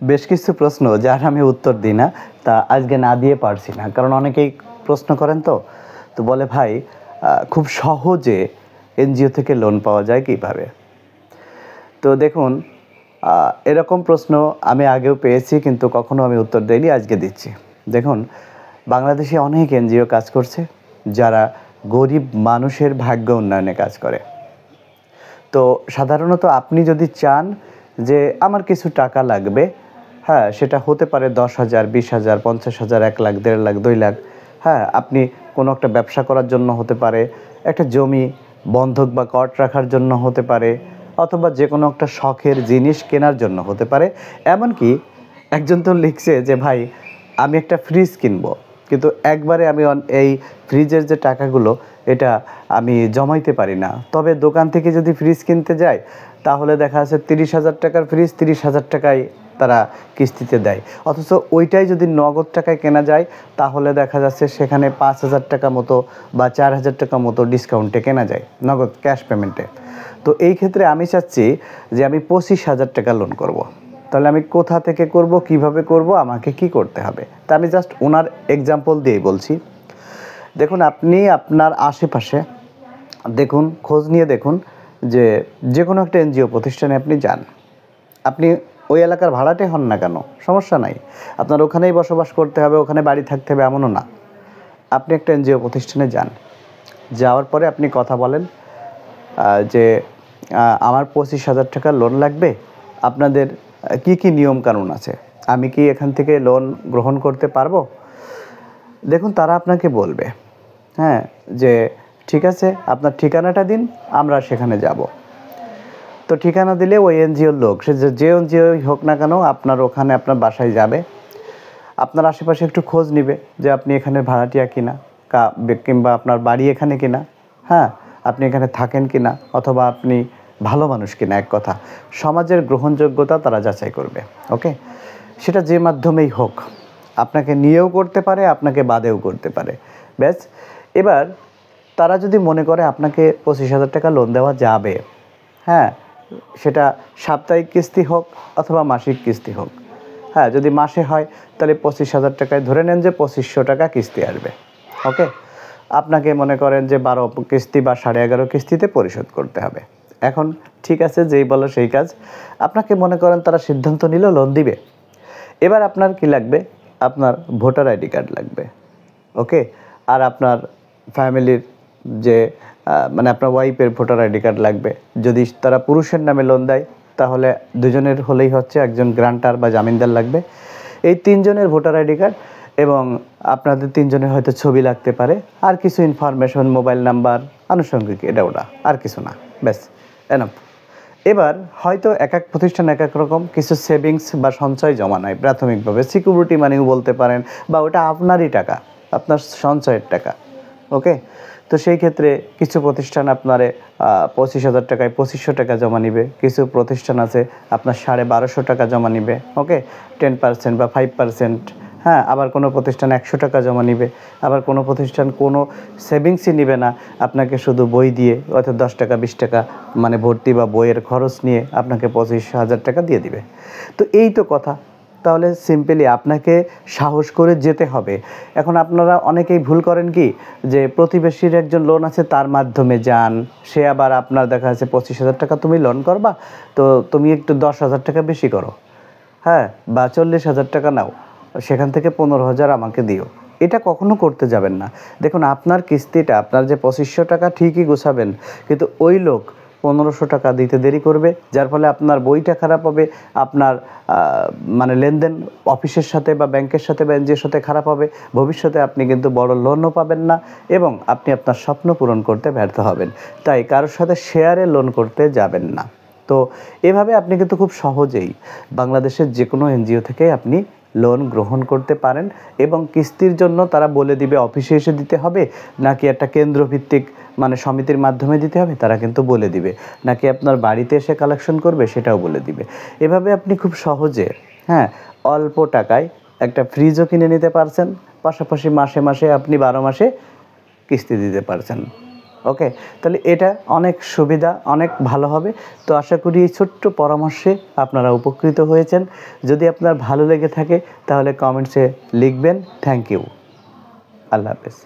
বেশ কিছু প্রশ্ন যার আমি উত্তর দিই না, তা আজকে না দিয়ে পারছি না, কারণ অনেকেই প্রশ্ন করেন। তো বলে ভাই খুব সহজে এনজিও থেকে লোন পাওয়া যায় কীভাবে? তো দেখুন, এরকম প্রশ্ন আমি আগেও পেয়েছি, কিন্তু কখনো আমি উত্তর দেইনি, আজকে দিচ্ছি। দেখুন, বাংলাদেশে অনেক এনজিও কাজ করছে যারা গরিব মানুষের ভাগ্য উন্নয়নে কাজ করে। তো সাধারণত আপনি যদি চান যে আমার কিছু টাকা লাগবে, হ্যাঁ, সেটা হতে পারে 10,000, 20,000, 50,000, 1 লাখ, 1.5 লাখ, 2 লাখ, হ্যাঁ, আপনি কোনো একটা ব্যবসা করার জন্য হতে পারে, একটা জমি বন্ধক বা কট রাখার জন্য হতে পারে, অথবা যে কোনো একটা শখের জিনিস কেনার জন্য হতে পারে। এমনকি একজন তো লিখছে যে ভাই আমি একটা ফ্রিজ কিনবো, কিন্তু একবারে আমি এই ফ্রিজের যে টাকাগুলো এটা আমি জমাইতে পারি না। তবে দোকান থেকে যদি ফ্রিজ কিনতে যাই তাহলে দেখা যাচ্ছে 30,000 টাকার ফ্রিজ 30,000 টাকায় তারা কিস্তিতে দেয়, অথচ ওইটাই যদি নগদ টাকায় কেনা যায় তাহলে দেখা যাচ্ছে সেখানে 5,000 টাকা মতো বা 4,000 টাকা মতো ডিসকাউন্টে কেনা যায়, নগদ ক্যাশ পেমেন্টে। তো এই ক্ষেত্রে আমি চাচ্ছি যে আমি 25,000 টাকা লোন করব। তাহলে আমি কোথা থেকে করব, কিভাবে করব, আমাকে কি করতে হবে? তা আমি জাস্ট ওনার এক্সাম্পল দিয়েই বলছি। দেখুন, আপনি আপনার আশেপাশে দেখুন, খোঁজ নিয়ে দেখুন যে কোনো একটা এনজিও প্রতিষ্ঠানে আপনি যান। আপনি ওই এলাকার ভাড়াটে হন না কেন, সমস্যা নাই, আপনার ওখানেই বসবাস করতে হবে, ওখানে বাড়ি থাকতে হবে এমনও না। আপনি একটা এনজিও প্রতিষ্ঠানে যান, যাওয়ার পরে আপনি কথা বলেন যে আমার 25,000 টাকা লোন লাগবে, আপনাদের কি কি নিয়ম কানুন আছে, আমি কি এখান থেকে লোন গ্রহণ করতে পারবো? দেখুন, তারা আপনাকে বলবে হ্যাঁ যে ঠিক আছে, আপনার ঠিকানাটা দিন, আমরা সেখানে যাব। তো ঠিকানা দিলে ওই এনজিওর লোক, সে যে এনজিওই হোক না কেন, আপনার ওখানে আপনার বাসায় যাবে, আপনার আশেপাশে একটু খোঁজ নিবে যে আপনি এখানে ভাড়াটিয়া কিনা, কিংবা আপনার বাড়ি এখানে কিনা, হ্যাঁ, আপনি এখানে থাকেন কিনা, অথবা আপনি ভালো মানুষ কিনা। এক কথা, সমাজের গ্রহণযোগ্যতা তারা যাচাই করবে। ওকে, সেটা যে মাধ্যমেই হোক, আপনাকে নিয়েও করতে পারে, আপনাকে বাদেও করতে পারে। ব্যাস, এবার তারা যদি মনে করে আপনাকে 25,000 টাকা লোন দেওয়া যাবে, হ্যাঁ, সেটা সাপ্তাহিক কিস্তি হোক অথবা মাসিক কিস্তি হোক, হ্যাঁ, যদি মাসে হয় তাহলে 25,000 টাকায় ধরে নেন যে 2,500 টাকা কিস্তি আসবে। ওকে, আপনাকে মনে করেন যে 12 কিস্তি বা 11.5 কিস্তিতে পরিশোধ করতে হবে। এখন ঠিক আছে, যেই বলো সেই কাজ। আপনাকে মনে করেন তারা সিদ্ধান্ত নিল লোন দিবে। এবার আপনার কি লাগবে? আপনার ভোটার আইডি কার্ড লাগবে। ওকে, আর আপনার ফ্যামিলির যে মানে আপনার ওয়াইফের ভোটার আইডি কার্ড লাগবে। যদি তারা পুরুষের নামে লোন দেয় তাহলে দুজনের হলেই হচ্ছে, একজন গ্রান্টার বা জামিনদার লাগবে। এই 3 জনের ভোটার আইডি কার্ড, এবং আপনাদের 3 জনের হয়তো ছবি লাগতে পারে, আর কিছু ইনফরমেশন, মোবাইল নাম্বার, আনুষঙ্গিক, এটা ওটা, আর কিছু না, ব্যাস এনাফ। এবার হয়তো এক এক প্রতিষ্ঠান এক এক রকম, কিছু সেভিংস বা সঞ্চয় জমা নেয় প্রাথমিকভাবে, সিকিউরিটি মানিও বলতে পারেন, বা ওটা আপনারই টাকা, আপনার সঞ্চয়ের টাকা। ওকে, তো সেই ক্ষেত্রে কিছু প্রতিষ্ঠান আপনারে 25,000 টাকায় 2,500 টাকা জমা নিবে, কিছু প্রতিষ্ঠান আছে আপনার 1250 টাকা জমা নিবে। ওকে, 10% বা 5%, হ্যাঁ, আবার কোনো প্রতিষ্ঠান 100 টাকা জমা নিবে, আবার কোনো প্রতিষ্ঠান কোনো সেভিংসই নিবে না, আপনাকে শুধু বই দিয়ে অর্থাৎ 10 টাকা 20 টাকা মানে ভর্তি বা বইয়ের খরচ নিয়ে আপনাকে 25,000 টাকা দিয়ে দিবে। তো এই তো কথা। তাহলে সিম্পলি আপনাকে সাহস করে যেতে হবে। এখন আপনারা অনেকেই ভুল করেন কি, যে প্রতিবেশীর একজন লোন আছে তার মাধ্যমে যান, সে আবার আপনার দেখা যাচ্ছে 25,000 টাকা তুমি লোন করবা, তো তুমি একটু 10,000 টাকা বেশি করো, হ্যাঁ, বা 40,000 টাকা নাও, সেখান থেকে 15,000 আমাকে দিও। এটা কখনো করতে যাবেন না। দেখুন, আপনার কিস্তিটা, আপনার যে 2500 টাকা ঠিকই গোছাবেন, কিন্তু ওই লোক 1500 টাকা দিতে দেরি করবে, যার ফলে আপনার বইটা খারাপ হবে, আপনার মানে লেনদেন অফিসের সাথে বা ব্যাংকের সাথে বা এনজিওর সাথে খারাপ হবে। ভবিষ্যতে আপনি কিন্তু বড় লোনও পাবেন না, এবং আপনি আপনার স্বপ্ন পূরণ করতে ব্যর্থ হবেন। তাই কারোর সাথে শেয়ারে লোন করতে যাবেন না। তো এভাবে আপনি কিন্তু খুব সহজেই বাংলাদেশের যে কোনো এনজিও থেকে আপনি লোন গ্রহণ করতে পারেন, এবং কিস্তির জন্য তারা বলে দিবে অফিসে এসে দিতে হবে, নাকি একটা কেন্দ্রভিত্তিক মানে সমিতির মাধ্যমে দিতে হবে, তারা কিন্তু বলে দিবে, নাকি আপনার বাড়িতে এসে কালেকশন করবে, সেটাও বলে দিবে। এভাবে আপনি খুব সহজে, হ্যাঁ, অল্প টাকায় একটা ফ্রিজও কিনে নিতে পারছেন, পাশাপাশি মাসে মাসে আপনি 12 মাসে কিস্তি দিতে পারছেন। ওকে, তাহলে এটা অনেক সুবিধা, অনেক ভালো হবে। তো আশা করি এই ছোট্ট পরামর্শে আপনারা উপকৃত হয়েছেন। যদি আপনার ভালো লেগে থাকে তাহলে কমেন্টসে লিখবেন। Thank you. আল্লাহ হাফেজ।